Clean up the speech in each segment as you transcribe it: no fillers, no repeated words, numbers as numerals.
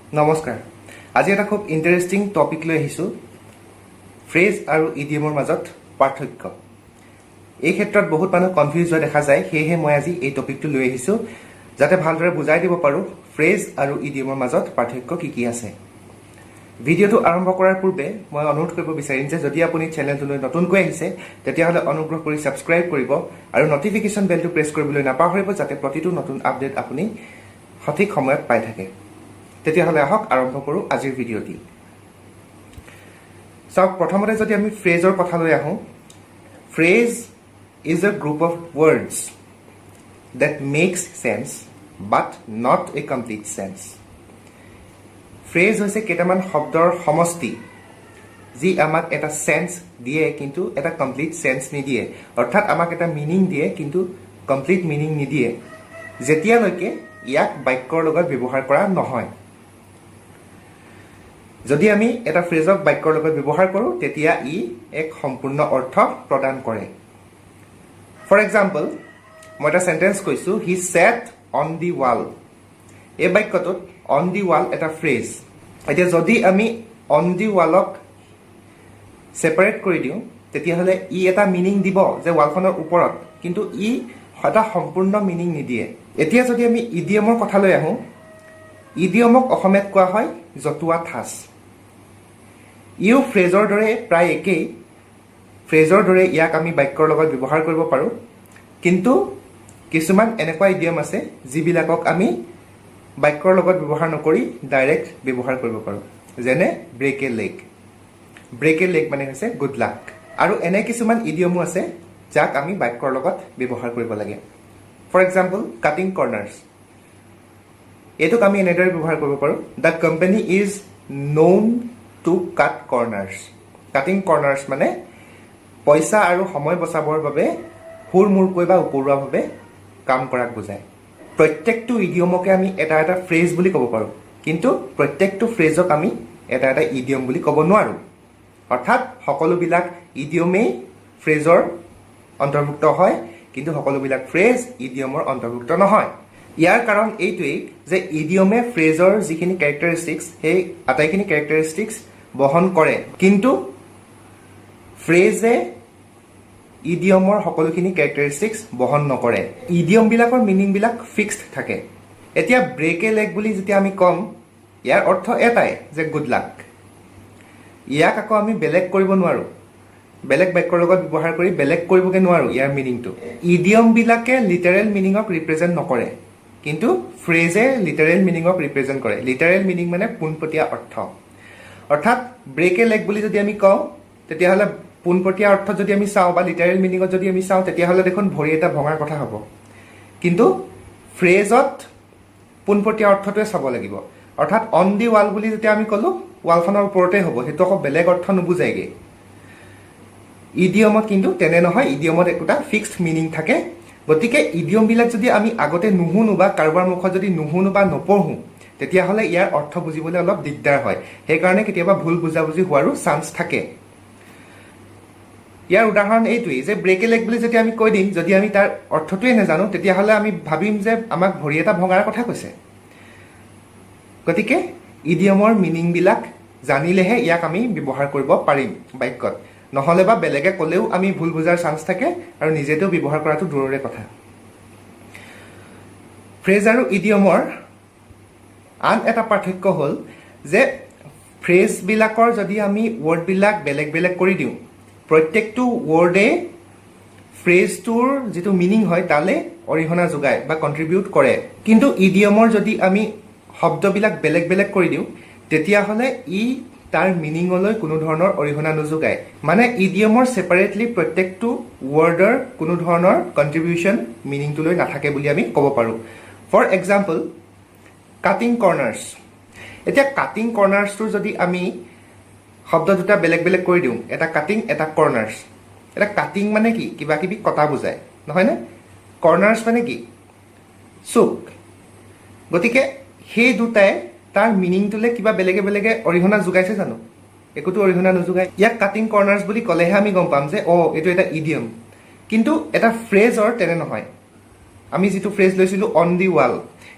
নমস্কাৰ আজি এটা খুব ইন্টাৰেষ্টিং টপিক লৈ আহিছো ফ্ৰেজ আৰু ইডিয়মৰ মাজত পাৰ্থক্য এই ক্ষেত্ৰত বহুত মানুহ কনফিউজ হৈ দেখা যায় সেয়েহে মই আজি এই টপিকটো লৈ আহিছো যাতে ভালদৰে বুজাই দিব পাৰো ফ্ৰেজ আৰু ইডিয়মৰ মাজত পাৰ্থক্য কি কি আছে ভিডিঅটো আৰম্ভ কৰাৰ পূৰ্বে মই অনুৰোধ কৰিব বিচাৰিম যে যদি আপুনি চেনেলটোলৈ নতুনকৈ আহিছে তেতিয়াহলে অনুগ্ৰহ কৰি সাবস্ক্ৰাইব কৰিব আৰু নটিফিকেশন বেলটো প্ৰেছ কৰিবলৈ নাপাহৰিব যাতে প্ৰতিটো নতুন আপডেট আপুনি সঠিক সময়ত পাই থাকে তেতিয়াহলে আহক আৰম্ভ কৰো আজিৰ ভিডিঅটি সব প্ৰথমতে যদি আমি ফ্ৰেজৰ কথা লৈ আহো phrase is a group of words that makes sense but not a complete sense phrase হৈছে কেইটামান শব্দৰ সমষ্টি যি আমাক এটা সেন্স দিয়ে কিন্তু এটা কমপ্লিট সেন্স নিদিয়ে অৰ্থাৎ আমাক এটা মিনিং দিয়ে কিন্তু কমপ্লিট মিনিং নিদিয়ে যেতিয়ালৈকে ইয়াক বাক্যৰ লগত ব্যৱহাৰ কৰা নহয় যদি আমি এটা ফ্ৰেজক বাক্যৰ লগত ব্যৱহাৰ কৰো তেতিয়া ই এক সম্পূৰ্ণ অৰ্থ প্ৰদান কৰে ফৰ এক্সাম্পল মই এটা সেন্টেন্স কৈছো হি sat on the wall এই বাক্যটোত on the wall এটা ফ্ৰেজ এতিয়া যদি আমি on the wallক সেপাৰেট কৰি দিও তেতিয়াহলে ই এটা মিনিং দিব যে ওয়ালখনৰ ওপৰত কিন্তু ই এটা সম্পূৰ্ণ মিনিং নিদিয়ে এতিয়া যদি আমি ইডিয়মৰ কথা লৈ আহো ইডিয়মক অসমীয়াত কোৱা হয় জতুৱা ঠাঁচ ইউ ফ্ৰেজৰ দৰে প্ৰায় একেই ফ্ৰেজৰ দৰে ইয়াক আমি বাক্যৰ লগত ব্যৱহাৰ কৰিব পাৰো কিন্তু কিছুমান এনেকুৱা ইডিয়ম আছে যিবিলাকক আমি বাক্যৰ লগত ব্যৱহাৰ নকৰি ডাইৰেক্ট ব্যৱহাৰ কৰিব পাৰো যেনে ব্ৰেক এ লেগ মানে হৈছে গুড লাক আৰু এনে কিছুমান ইডিয়মো আছে যাক আমি বাক্যৰ লগত ব্যৱহাৰ কৰিব লাগে ফৰ এক্সাম্পল কাটিং কৰ্নাৰ্ছ এইটোক আমি এনেদৰে ব্যৱহাৰ কৰিব পাৰো the company is known to cut corners cutting corners মানে পইচা আৰু সময় বচাবৰ বাবে হুৰমুৰকৈ বা উপৰুৱাভাৱে কাম কৰাক বুজায় প্ৰত্যেকটো ইডিয়মকে আমি এটা এটা ফ্ৰেজ বুলি ক'ব পাৰো কিন্তু প্ৰত্যেকটো ফ্ৰেজক আমি এটা এটা ইডিয়ম বুলি ক'ব নোৱাৰো অৰ্থাৎ সকলোবিলাক ইডিয়মেই ফ্ৰেজৰ অন্তৰ্ভুক্ত হয় কিন্তু সকলোবিলাক ফ্ৰেজ ইডিয়মৰ অন্তৰ্ভুক্ত নহয় ইয়াৰ কাৰণ এইটোৱেই যে ইডিয়মে ফ্ৰেজৰ যিখিনি ক্যাৰেক্টাৰিষ্টিক্স সেই আটাইখিনি ক্যাৰেক্টাৰিষ্টিক্স বহন কৰে কিন্তু ফ্ৰেজে ইডিয়মৰ সকলোখিনি ক্যাৰেক্টাৰিষ্টিক্স বহন নকৰে ইডিয়ম বিলাকৰ মিনিং বিলাক ফিক্সড থাকে এতিয়া ব্ৰেক এ লেগ বুলি যেতিয়া আমি কম ইয়াৰ অৰ্থ এটাই যে গুড লাক ইয়াক আকৌ আমি বেলেগ কৰিব নোৱাৰো বেলেগ বাক্যৰ লগত ব্যৱহাৰ কৰি বেলেগ কৰিবকে নোৱাৰো ইয়াৰ মিনিংটো ইডিয়ম বিলাকে লিটাৰেল মিনিংক ৰিপ্ৰেজেন্ট নকৰে কিন্তু ফ্ৰেজে লিটাৰেল মিনিংক ৰিপ্ৰেজেন্ট কৰে লিটাৰেল মিনিং মানে পোনপটীয়া অৰ্থ অৰ্থাৎ ব্ৰেক এ লেগ বুলি যদি আমি কওঁ তেতিয়াহলে পোনপটীয়া অৰ্থ যদি আমি চাওঁ বা লিটাৰেল মিনিংত যদি আমি চাওঁ তেতিয়াহলে দেখোন ভৰি এটা ভঙাৰ কথা হ'ব কিন্তু ফ্ৰেজত পোনপটীয়া অৰ্থটোৱে চাব লাগিব অৰ্থাৎ অন দি ৱাল বুলি যেতিয়া আমি কলো ৱালখনৰ ওপৰতে হ'ব সেইটো আকৌ বেলেগ অৰ্থ নুবুজায়গে ইডিয়মত কিন্তু তেনে নহয় ইডিয়মত একটা ফিক্সড মিনিং থাকে গতিকে ইডিয়ম বিলাক যদি আমি আগতে নুহুনো বা কাৰোবাৰ মুখত যদি নুহুনো বা নপঢ়ো তেতিয়াহলে ইয়াৰ অৰ্থ বুজিবলৈ অলপ দিগদাৰ হয় সেই কাৰণে কেতিয়াবা ভুল বুজাবুজি হোৱাৰো চান্স থাকে ইয়াৰ উদাহৰণ এইটোৱেই যে ব্ৰেক এ লেগ বুলি যদি আমি কৈ দিম যদি আমি তাৰ অৰ্থটোৱে নাজানো তেতিয়াহলে আমি ভাবিম যে আমাক ভৰি এটা ভঙাৰ কথা কৈছে গতিকে ইডিয়মৰ মিনিং বিলাক জানিলেহে ইয়াক আমি ব্যৱহাৰ কৰিব পাৰিম বাক্যত নহলে বা বেলেগে কলেও আমি ভুল বুজাৰ চান্স থাকে আৰু নিজেতো ব্যৱহাৰ কৰাটো দূৰৰে কথা ফ্ৰেজ আৰু ইডিয়মৰ আন এটা পাৰ্থক্য হ'ল যে ফ্ৰেজ বিলাকৰ যদি আমি ওয়াৰ্ড বিলাক বেলেগ বেলেগ কৰি দিওঁ প্ৰত্যেকটো ওয়াৰ্ডে ফ্ৰেজটোৰ যেটো মিনিং হয় তালে অৰিহণা যোগায় বা কন্ট্ৰিবিউট কৰে কিন্তু ইডিয়মৰ যদি আমি শব্দবিলাক বেলেগ বেলেগ কৰি দিওঁ তেতিয়াহলে ই তাৰ মিনিংলৈ কোনো ধৰণৰ অৰিহণা নযোগায় মানে ইডিয়মৰ সেপাৰেটলি প্ৰত্যেকটো ওয়াৰ্ডৰ কোনো ধৰণৰ কন্ট্ৰিবিউশন মিনিংটোলৈ নাথাকে বুলি আমি ক'ব পাৰো ফৰ এক্সাম্পল কাটিং কৰ্নাৰ্ছ এতিয়া কাটিং কৰ্নাৰ্ছটোৰ যদি আমি শব্দ দুটা বেলেগ বেলেগ কৰি দিওঁ এটা কাটিং এটা কৰ্নাৰ্ছ এটা কাটিং মানে কি কিবা কিবি কটা বুজায় নহয় নে কৰ্নাৰ্ছ মানে কি চুক গতিকে সেই দুটাই তাৰ মিনিংটোলে কিবা বেলেগে বেলেগে অৰিহণা যোগাইছে জানো একোটো অৰিহণা নযোগায় ইয়াক কাটিং কৰ্নাৰ্ছ বুলি ক'লেহে আমি গম পাম যে এইটো এটা ইডিয়ম কিন্তু এটা ফ্ৰেজৰ তেনে নহয় আমি যেটো ফ্ৰেজ লৈছিলো অন দি ওয়াল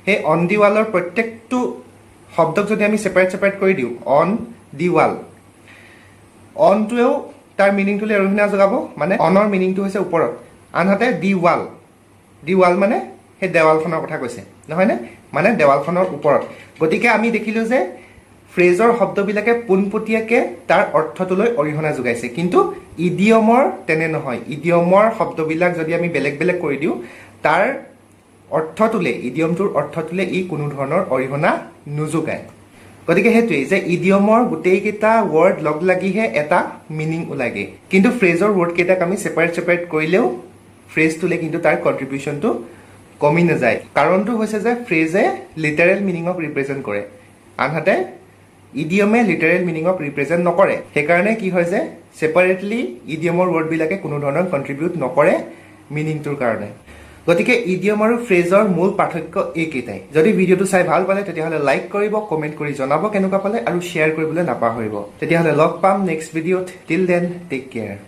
হে অন দি ওয়ালৰ প্ৰত্যেকটো শব্দক যদি আমি সেপাৰেট কৰি দিওঁ অন দি ৱাল, অনটোৱেও তাৰ মিনিংটোলৈ অৰিহণা যোগাব, মানে অনৰ মিনিংটো হৈছে ওপৰত, আনহাতে দি ৱাল মানে সেই দেৱালখনৰ কথা কৈছে নহয়নে, মানে দেৱালখনৰ ওপৰত। গতিকে আমি দেখিলো যে ফ্ৰেজৰ শব্দবিলাকে পোনপটীয়াকৈ তাৰ অৰ্থটোলৈ অৰিহণা যোগাইছে, কিন্তু ইডিয়মৰ তেনে নহয়। ইডিয়মৰ শব্দবিলাক যদি আমি বেলেগ বেলেগ কৰি দিওঁ তাৰ অৰ্থটোলে, ইডিয়মটোৰ অৰ্থটোলে ই কোনো ধৰণৰ অৰিহণা নোযোগায়। গতিকে সেইটোৱেই যে ইডিয়মৰ গোটেইকেইটা ৱৰ্ড লগ লাগিহে এটা মিনিং ওলাগে, কিন্তু ফ্ৰেজৰ ৱৰ্ডকেইটাক আমি সেপাৰেট কৰিলেও ফ্ৰেজটোলে কিন্তু তাৰ কণ্ট্ৰিবিউশ্যনটো কমি নাযায়। কাৰণটো হৈছে যে ফ্ৰেজে লিটাৰেল মিনিঙক ৰিপ্ৰেজেণ্ট কৰে, আনহাতে ইডিয়মে লিটাৰেল মিনিঙক ৰিপ্ৰেজেণ্ট নকৰে। সেইকাৰণে কি হয় যে ছেপাৰেটলি ইডিয়মৰ ৱৰ্ডবিলাকে কোনো ধৰণৰ কণ্ট্ৰিবিউট নকৰে মিনিংটোৰ কাৰণে। গতিকে ইডিয়ম আৰু ফ্ৰেজৰ মূল পাৰ্থক্য এইকেইটাই। যদি ভিডিঅ'টো চাই ভাল পালে তেতিয়াহ'লে লাইক কৰিব, কমেণ্ট কৰি জনাব কেনেকুৱা পালে, আৰু শ্বেয়াৰ কৰিবলৈ নাপাহৰিব। তেতিয়াহ'লে লগ পাম নেক্সট ভিডিঅ'ত। Till then take care.